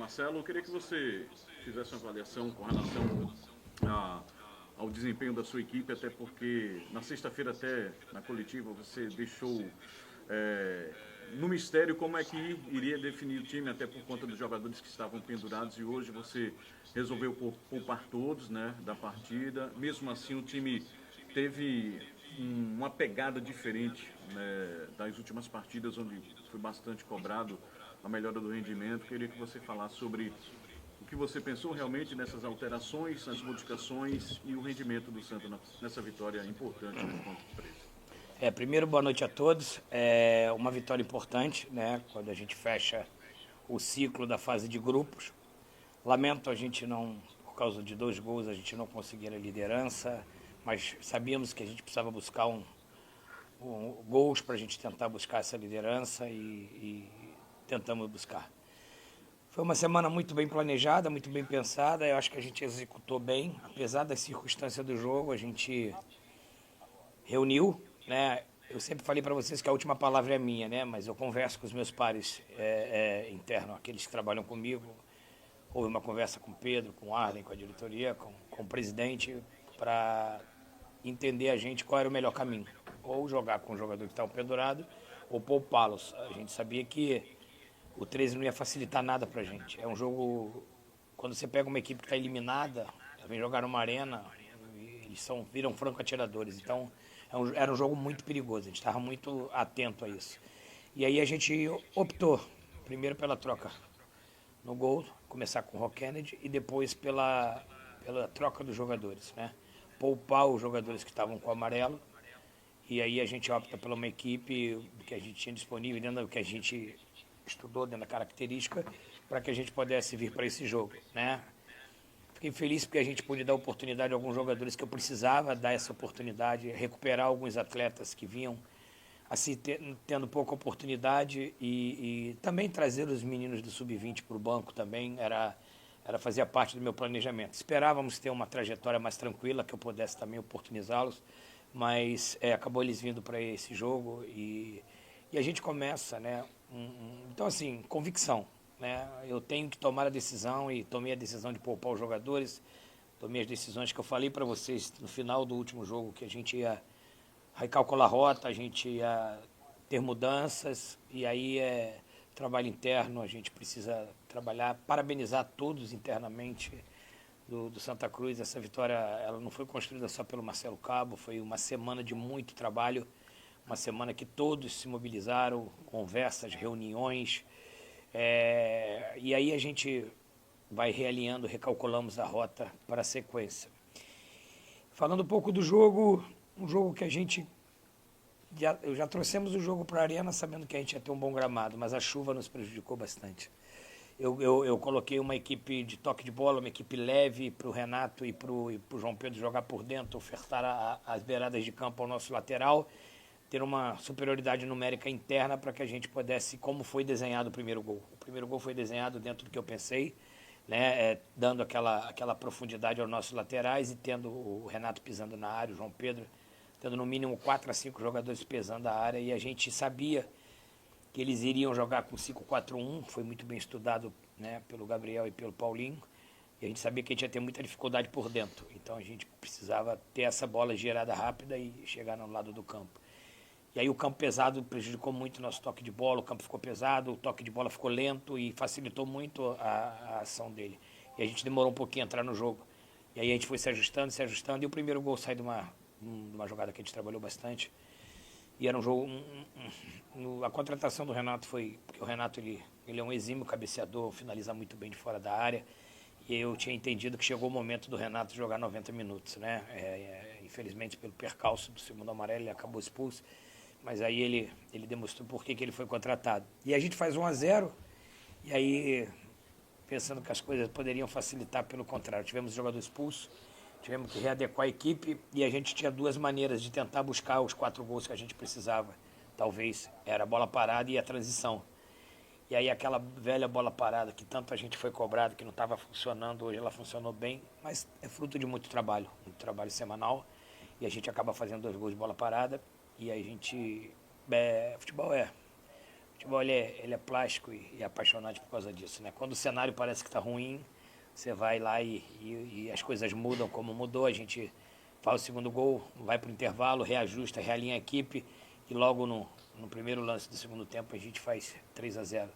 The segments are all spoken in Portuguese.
Marcelo, eu queria que você fizesse uma avaliação com relação ao desempenho da sua equipe, até porque na sexta-feira, até na coletiva, você deixou no mistério como é que iria definir o time, até por conta dos jogadores que estavam pendurados, e hoje você resolveu poupar todos, né, da partida. Mesmo assim, o time teve uma pegada diferente, né, das últimas partidas, onde foi bastante cobrado a melhora do rendimento. Queria que você falasse sobre o que você pensou realmente nessas alterações, nas modificações e o rendimento do Santa nessa vitória importante contra o 13. Primeiro, boa noite a todos. É uma vitória importante, né? Quando a gente fecha o ciclo da fase de grupos. Lamento a gente não, por causa de 2 gols, a gente não conseguir a liderança, mas sabíamos que a gente precisava buscar gols para a gente tentar buscar essa liderança e tentamos buscar. Foi uma semana muito bem planejada, muito bem pensada. Eu acho que a gente executou bem, apesar das circunstâncias do jogo, a gente reuniu, né? Eu sempre falei para vocês que a última palavra é minha, né? Mas eu converso com os meus pares internos, aqueles que trabalham comigo. Houve uma conversa com o Pedro, com o Arlen, com a diretoria, com o presidente, para entender a gente qual era o melhor caminho. Ou jogar com o jogador que estava pendurado, ou poupá-los. A gente sabia que o 13 não ia facilitar nada para a gente. É um jogo, quando você pega uma equipe que está eliminada, vem jogar numa arena, eles viram franco-atiradores. Então, era um jogo muito perigoso, a gente estava muito atento a isso. E aí a gente optou, primeiro pela troca no gol, começar com o Rock Kennedy, e depois pela troca dos jogadores, né? Poupar os jogadores que estavam com o amarelo, e aí a gente opta por uma equipe que a gente tinha disponível, dentro do que a gente estudou, dentro da característica, para que a gente pudesse vir para esse jogo, né? Fiquei feliz porque a gente pôde dar oportunidade a alguns jogadores que eu precisava dar essa oportunidade, recuperar alguns atletas que vinham assim tendo pouca oportunidade e também trazer os meninos do sub-20 para o banco também era fazia parte do meu planejamento. Esperávamos ter uma trajetória mais tranquila, que eu pudesse também oportunizá-los, mas acabou eles vindo para esse jogo e a gente começa, né? Então assim, convicção, né? Eu tenho que tomar a decisão e tomei a decisão de poupar os jogadores, tomei as decisões que eu falei para vocês no final do último jogo, que a gente ia recalcular a rota, a gente ia ter mudanças, e aí trabalho interno, a gente precisa trabalhar, parabenizar todos internamente do Santa Cruz. Essa vitória ela não foi construída só pelo Marcelo Cabo, foi uma semana de muito trabalho, uma semana que todos se mobilizaram, conversas, reuniões, e aí a gente vai realinhando, recalculamos a rota para a sequência. Falando um pouco do jogo, um jogo que a gente já trouxemos o jogo para a arena sabendo que a gente ia ter um bom gramado, mas a chuva nos prejudicou bastante. Eu coloquei uma equipe de toque de bola, uma equipe leve para o Renato e para o João Pedro jogar por dentro, ofertar as beiradas de campo ao nosso lateral, ter uma superioridade numérica interna para que a gente pudesse, como foi desenhado o primeiro gol. O primeiro gol foi desenhado dentro do que eu pensei, né, dando aquela profundidade aos nossos laterais e tendo o Renato pisando na área, o João Pedro tendo no mínimo 4 a 5 jogadores pesando a área, e a gente sabia que eles iriam jogar com 5-4-1, foi muito bem estudado, né, pelo Gabriel e pelo Paulinho, e a gente sabia que a gente ia ter muita dificuldade por dentro, então a gente precisava ter essa bola girada rápida e chegar no lado do campo. E aí o campo pesado prejudicou muito o nosso toque de bola, o campo ficou pesado, o toque de bola ficou lento e facilitou muito a ação dele. E a gente demorou um pouquinho a entrar no jogo. E aí a gente foi se ajustando, e o primeiro gol sai de uma jogada que a gente trabalhou bastante. E era um jogo... a contratação do Renato foi... Porque o Renato ele é um exímio cabeceador, finaliza muito bem de fora da área. E eu tinha entendido que chegou o momento do Renato jogar 90 minutos, né? Infelizmente, pelo percalço do segundo amarelo, ele acabou expulso. Mas aí ele demonstrou por que ele foi contratado. E a gente faz 1-0, e aí, pensando que as coisas poderiam facilitar, pelo contrário, tivemos o jogador expulso, tivemos que readequar a equipe, e a gente tinha 2 maneiras de tentar buscar os 4 gols que a gente precisava. Talvez era a bola parada e a transição. E aí aquela velha bola parada que tanto a gente foi cobrado, que não estava funcionando, hoje ela funcionou bem, mas é fruto de muito trabalho semanal, e a gente acaba fazendo 2 gols de bola parada, e a gente... futebol ele é plástico e apaixonante por causa disso, né? Quando o cenário parece que está ruim, você vai lá e as coisas mudam como mudou. A gente faz o segundo gol, vai para o intervalo, reajusta, realinha a equipe e logo no primeiro lance do segundo tempo a gente faz 3-0.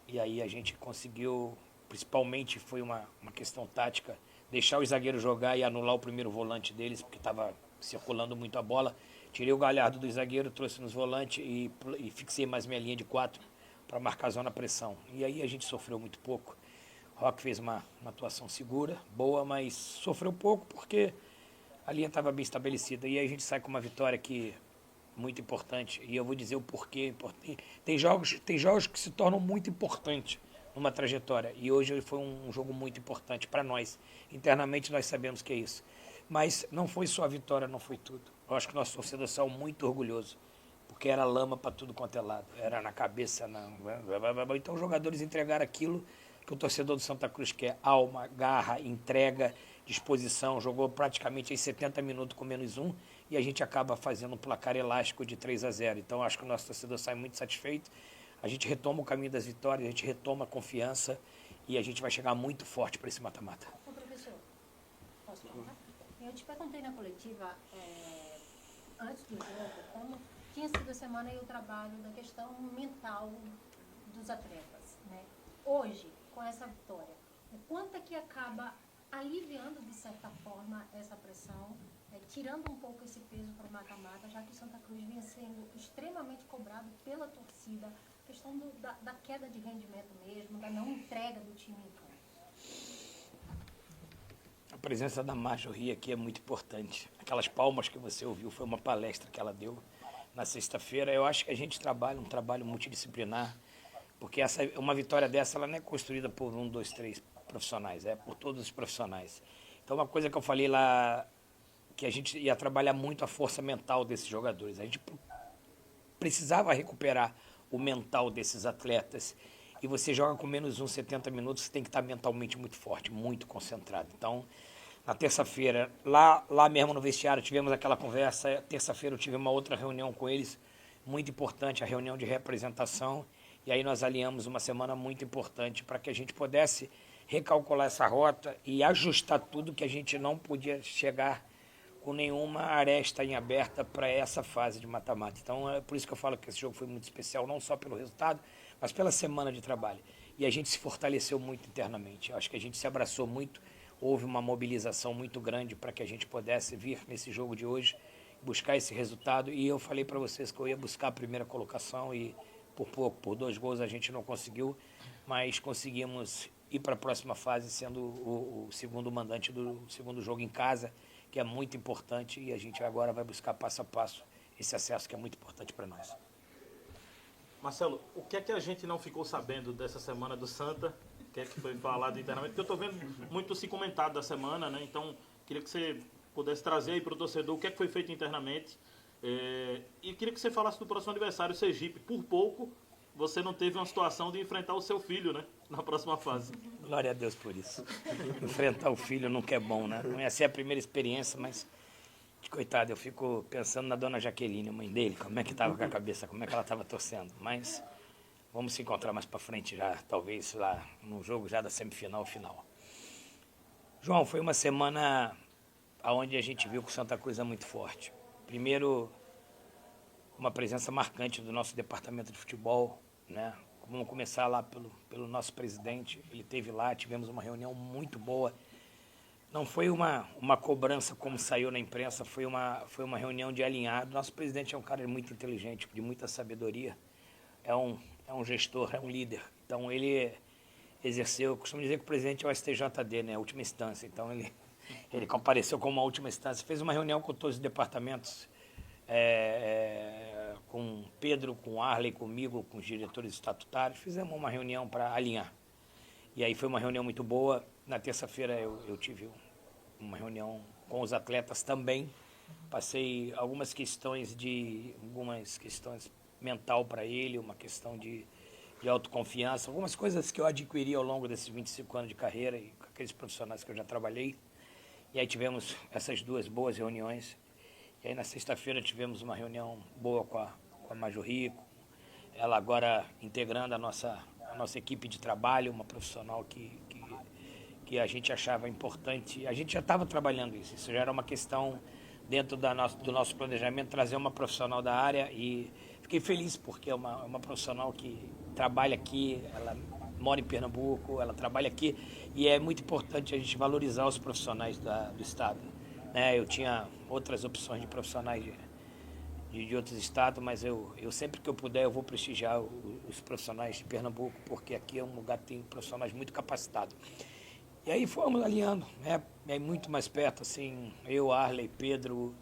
E aí a gente conseguiu, principalmente foi uma questão tática, deixar os zagueiros jogar e anular o primeiro volante deles, porque estava circulando muito a bola. Tirei o Galhardo do zagueiro, trouxe nos volantes e fixei mais minha linha de 4 para marcar a zona pressão. E aí a gente sofreu muito pouco. O Roque fez uma atuação segura, boa, mas sofreu pouco porque a linha estava bem estabelecida. E aí a gente sai com uma vitória que muito importante. E eu vou dizer o porquê. Tem jogos que se tornam muito importantes numa trajetória. E hoje foi um jogo muito importante para nós. Internamente nós sabemos que é isso. Mas não foi só a vitória, não foi tudo. Eu acho que nosso torcedor saiu muito orgulhoso, porque era lama para tudo quanto é lado. Era na cabeça, então os jogadores entregaram aquilo que o torcedor do Santa Cruz quer: alma, garra, entrega, disposição. Jogou praticamente em 70 minutos com -1 e a gente acaba fazendo um placar elástico de 3-0. Então acho que o nosso torcedor sai muito satisfeito. A gente retoma o caminho das vitórias, a gente retoma a confiança e a gente vai chegar muito forte para esse mata-mata. Ô, professor, posso falar? Eu te perguntei na coletiva, antes do jogo, como tinha sido a semana e o trabalho da questão mental dos atletas, né? Hoje, com essa vitória, o quanto é que acaba aliviando, de certa forma, essa pressão, tirando um pouco esse peso para o mata-mata, já que o Santa Cruz vinha sendo extremamente cobrado pela torcida, a questão da queda de rendimento mesmo, da não entrega do time em campo. A presença da Marjorie aqui é muito importante. Aquelas palmas que você ouviu foi uma palestra que ela deu na sexta-feira. Eu acho que a gente trabalha um trabalho multidisciplinar, porque uma vitória dessa ela não é construída por 1, 2, 3 profissionais, é por todos os profissionais. Então, uma coisa que eu falei lá, que a gente ia trabalhar muito a força mental desses jogadores. A gente precisava recuperar o mental desses atletas. E você joga com -1, 70 minutos, você tem que estar mentalmente muito forte, muito concentrado. Então, na terça-feira, lá mesmo no vestiário, tivemos aquela conversa. Terça-feira eu tive uma outra reunião com eles, muito importante, a reunião de representação. E aí nós alinhamos uma semana muito importante para que a gente pudesse recalcular essa rota e ajustar tudo, que a gente não podia chegar com nenhuma aresta em aberta para essa fase de mata-mata. Então, é por isso que eu falo que esse jogo foi muito especial, não só pelo resultado, mas pela semana de trabalho. E a gente se fortaleceu muito internamente. Eu acho que a gente se abraçou muito, houve uma mobilização muito grande para que a gente pudesse vir nesse jogo de hoje, buscar esse resultado. E eu falei para vocês que eu ia buscar a primeira colocação e por pouco, por 2 gols a gente não conseguiu, mas conseguimos ir para a próxima fase sendo o segundo mandante do segundo jogo em casa, que é muito importante, e a gente agora vai buscar passo a passo esse acesso que é muito importante para nós. Marcelo, o que é que a gente não ficou sabendo dessa semana do Santa? O que é que foi falado internamente? Porque eu estou vendo muito se comentado da semana, né? Então, queria que você pudesse trazer aí para o torcedor o que é que foi feito internamente. E queria que você falasse do próximo aniversário, Sergipe. Por pouco, você não teve uma situação de enfrentar o seu filho, né? Na próxima fase. Glória a Deus por isso. Enfrentar o filho nunca é bom, né? Não ia ser a primeira experiência, mas, coitado, eu fico pensando na dona Jaqueline, mãe dele, como é que estava com a cabeça, como é que ela estava torcendo. Mas vamos se encontrar mais para frente já, talvez lá no jogo já da semifinal, final. João, foi uma semana onde a gente viu que o Santa Cruz é muito forte. Primeiro, uma presença marcante do nosso departamento de futebol, né? Vamos começar lá pelo nosso presidente. Ele esteve lá, tivemos uma reunião muito boa. Não foi uma cobrança como saiu na imprensa, foi uma reunião de alinhado. Nosso presidente é um cara muito inteligente, de muita sabedoria. É um gestor, é um líder. Então ele exerceu, eu costumo dizer que o presidente é o STJD, né? A última instância. Então ele compareceu como uma última instância. Fez uma reunião com todos os departamentos, com Pedro, com Arley, comigo, com os diretores estatutários. Fizemos uma reunião para alinhar. E aí foi uma reunião muito boa. Na terça-feira eu tive uma reunião com os atletas também. Passei algumas questões mental para ele, uma questão de autoconfiança, algumas coisas que eu adquiri ao longo desses 25 anos de carreira e com aqueles profissionais que eu já trabalhei. E aí tivemos essas 2 boas reuniões. E aí na sexta-feira tivemos uma reunião boa com a Marjorie, ela agora integrando a nossa equipe de trabalho, uma profissional que a gente achava importante. A gente já estava trabalhando isso já era uma questão dentro do nosso planejamento, trazer uma profissional da área, e fiquei feliz porque é uma profissional que trabalha aqui, ela mora em Pernambuco, ela trabalha aqui, e é muito importante a gente valorizar os profissionais do estado. Né? Eu tinha outras opções de profissionais de outros estados, mas eu sempre que eu puder eu vou prestigiar os profissionais de Pernambuco, porque aqui é um lugar que tem profissionais muito capacitados. E aí fomos alinhando, né? É muito mais perto, assim, eu, Arley, Pedro,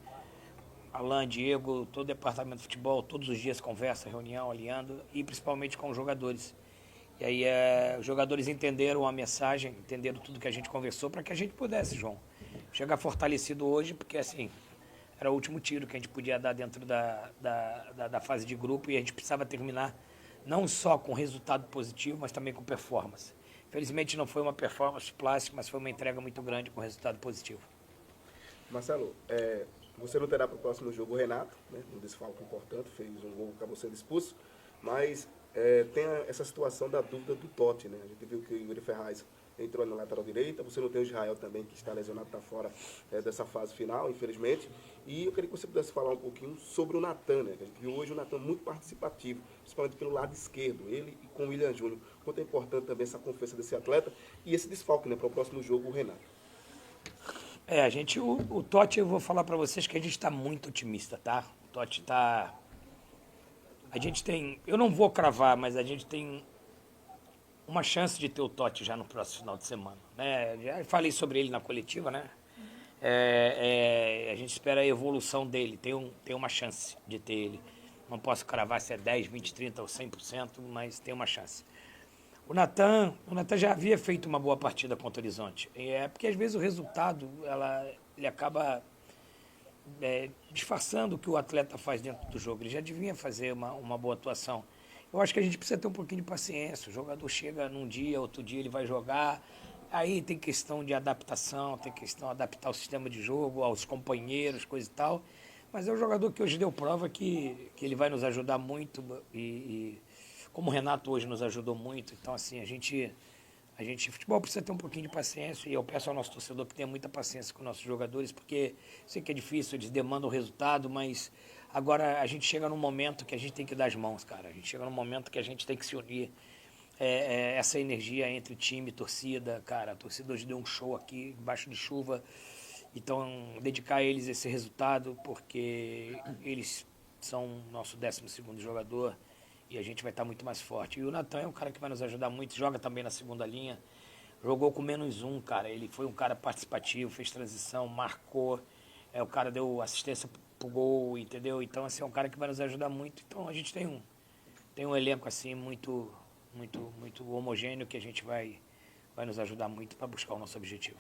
Alan, Diego, todo o departamento de futebol, todos os dias conversa, reunião, alinhando, e principalmente com os jogadores. E aí os jogadores entenderam a mensagem, entenderam tudo que a gente conversou, para que a gente pudesse, João, chegar fortalecido hoje, porque assim, era o último tiro que a gente podia dar dentro da fase de grupo, e a gente precisava terminar não só com resultado positivo, mas também com performance. Felizmente não foi uma performance plástica, mas foi uma entrega muito grande com resultado positivo. Marcelo, você não terá para o próximo jogo o Renato, né, um desfalque importante, fez um gol, acabou sendo expulso, mas tem essa situação da dúvida do Totti, né? A gente viu que o Yuri Ferraz entrou na lateral direita, você não tem o Israel também, que está lesionado, está fora dessa fase final, infelizmente. E eu queria que você pudesse falar um pouquinho sobre o Natan, né? A gente viu hoje o Natan muito participativo, principalmente pelo lado esquerdo, ele e com o William Júnior. Quanto é importante também essa confiança desse atleta e esse desfalque, né, para o próximo jogo, o Renato. O Totti, eu vou falar para vocês que a gente está muito otimista, tá? O Totti está... A gente tem... Eu não vou cravar, mas a gente tem uma chance de ter o Totti já no próximo final de semana, né? Já falei sobre ele na coletiva, né? A gente espera a evolução dele, tem uma chance de ter ele. Não posso cravar se é 10, 20, 30 ou 100%, mas tem uma chance. O Natan já havia feito uma boa partida contra o Horizonte. Porque às vezes o resultado ele acaba disfarçando o que o atleta faz dentro do jogo. Ele já devia fazer uma boa atuação. Eu acho que a gente precisa ter um pouquinho de paciência. O jogador chega num dia, outro dia ele vai jogar. Aí tem questão de adaptação, tem questão de adaptar o sistema de jogo, aos companheiros, coisa e tal. Mas é um jogador que hoje deu prova que ele vai nos ajudar muito. E como o Renato hoje nos ajudou muito. Então, assim, futebol precisa ter um pouquinho de paciência, e eu peço ao nosso torcedor que tenha muita paciência com nossos jogadores, porque sei que é difícil, eles demandam o resultado, mas agora a gente chega num momento que a gente tem que dar as mãos, cara. A gente chega num momento que a gente tem que se unir. Essa energia entre time e torcida, cara. A torcida hoje deu um show aqui, embaixo de chuva. Então, dedicar a eles esse resultado, porque eles são nosso 12º jogador, e a gente vai estar muito mais forte. E o Natan é um cara que vai nos ajudar muito, joga também na segunda linha, jogou com -1, cara. Ele foi um cara participativo, fez transição, marcou, o cara deu assistência pro gol, entendeu? Então, assim, é um cara que vai nos ajudar muito. Então, a gente tem um elenco, assim, muito homogêneo, que a gente vai nos ajudar muito para buscar o nosso objetivo.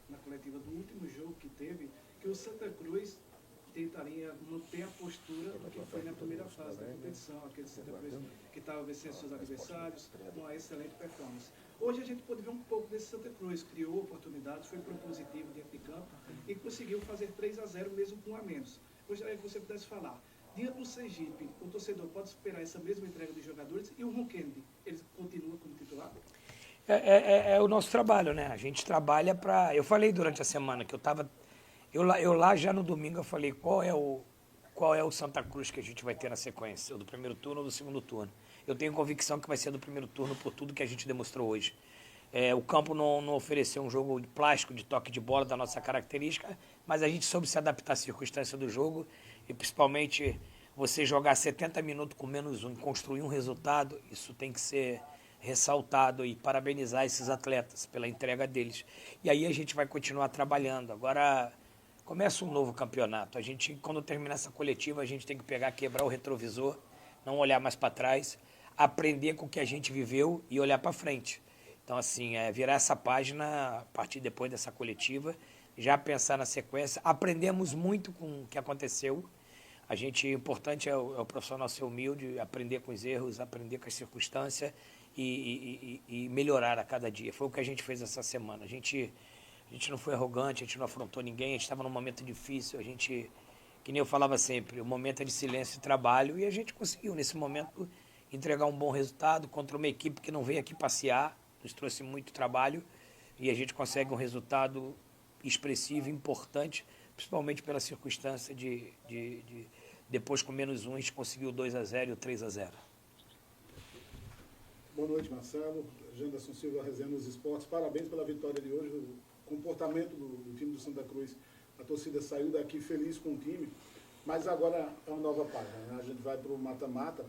Na coletiva do último jogo que teve, que o Santa Cruz tentaria manter a postura que foi na primeira fase da competição, aquele Santa Cruz que estava vencendo seus adversários com uma excelente performance. Hoje a gente pôde ver um pouco desse Santa Cruz, criou oportunidades, foi propositivo dentro de campo e conseguiu fazer 3-0 mesmo com um a menos. Gostaria que você pudesse falar, diante do Sergipe, o torcedor pode esperar essa mesma entrega dos jogadores, e o Ron Kennedy, ele continua como titular? É o nosso trabalho, né? A gente trabalha para... Eu falei durante a semana que eu lá já no domingo eu falei qual é o Santa Cruz que a gente vai ter na sequência, o do primeiro turno ou do segundo turno. Eu tenho convicção que vai ser do primeiro turno por tudo que a gente demonstrou hoje. O campo não ofereceu um jogo de plástico, de toque de bola da nossa característica, mas a gente soube se adaptar à circunstância do jogo, e principalmente você jogar 70 minutos com -1 e construir um resultado, isso tem que ser ressaltado, e parabenizar esses atletas pela entrega deles. E aí a gente vai continuar trabalhando. Agora começa um novo campeonato. A gente, quando terminar essa coletiva, a gente tem que quebrar o retrovisor, não olhar mais para trás, aprender com o que a gente viveu e olhar para frente. Então, assim, virar essa página a partir depois dessa coletiva, já pensar na sequência. Aprendemos muito com o que aconteceu. O importante é o profissional ser humilde, aprender com os erros, aprender com as circunstâncias e melhorar a cada dia. Foi o que a gente fez essa semana. A gente não foi arrogante, a gente não afrontou ninguém, a gente estava num momento difícil, a gente que nem eu falava sempre, o momento é de silêncio e trabalho, e a gente conseguiu, nesse momento, entregar um bom resultado contra uma equipe que não veio aqui passear, nos trouxe muito trabalho, e a gente consegue um resultado expressivo, importante, principalmente pela circunstância de depois com -1 a gente conseguiu o 2-0 e o 3-0. Boa noite, Marcelo. Janderson Silva, Resenha nos Esportes. Parabéns pela vitória de hoje. O comportamento do time do Santa Cruz, a torcida saiu daqui feliz com o time, mas agora é uma nova página, né? A gente vai para o mata-mata.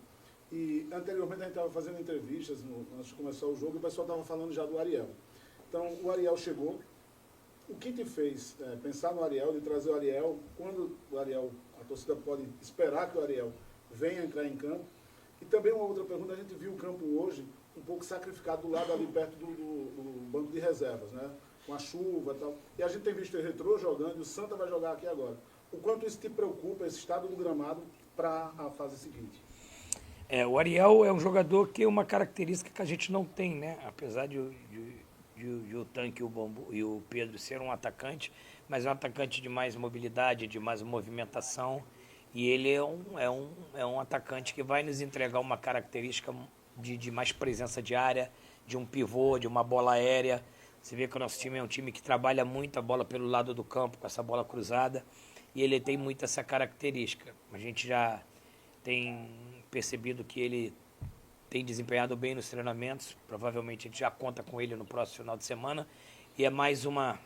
E anteriormente a gente estava fazendo entrevistas antes de começar o jogo e o pessoal estava falando já do Ariel. Então o Ariel chegou. O que te fez pensar no Ariel, de trazer o Ariel, quando o Ariel, a torcida pode esperar que o Ariel venha entrar em campo? E também uma outra pergunta, a gente viu o campo hoje um pouco sacrificado do lado ali perto do banco de reservas, né? Com a chuva e tal. E a gente tem visto o Retrô jogando e o Santa vai jogar aqui agora. O quanto isso te preocupa, esse estado do gramado, para a fase seguinte? O Ariel é um jogador que é uma característica que a gente não tem, né? Apesar de o Tanque e o Pedro ser um atacante, mas é um atacante de mais mobilidade, de mais movimentação, e ele é um atacante que vai nos entregar uma característica de mais presença de área, de um pivô, de uma bola aérea. Você vê que o nosso time é um time que trabalha muito a bola pelo lado do campo, com essa bola cruzada, e ele tem muito essa característica. A gente já tem percebido que ele tem desempenhado bem nos treinamentos, provavelmente a gente já conta com ele no próximo final de semana, e é mais uma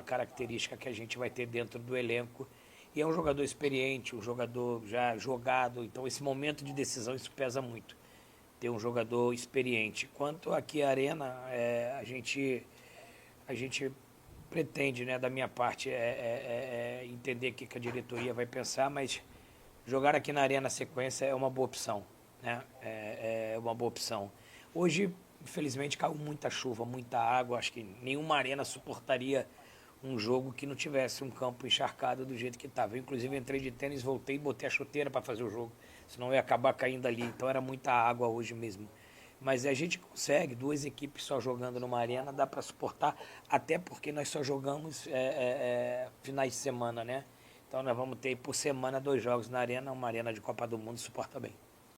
característica que a gente vai ter dentro do elenco. E é um jogador experiente, um jogador já jogado, então esse momento de decisão, isso pesa muito, ter um jogador experiente. Quanto aqui à Arena, a gente pretende, né, da minha parte, entender o que a diretoria vai pensar, mas jogar aqui na Arena na sequência é uma boa opção, né? É uma boa opção. Hoje, infelizmente, caiu muita chuva, muita água, acho que nenhuma arena suportaria um jogo que não tivesse um campo encharcado do jeito que estava. Eu, inclusive, entrei de tênis, voltei e botei a chuteira para fazer o jogo, senão eu ia acabar caindo ali. Então era muita água hoje mesmo. Mas a gente consegue, 2 equipes só jogando numa arena, dá para suportar, até porque nós só jogamos finais de semana, né? Então nós vamos ter por semana 2 jogos na arena, uma arena de Copa do Mundo suporta bem.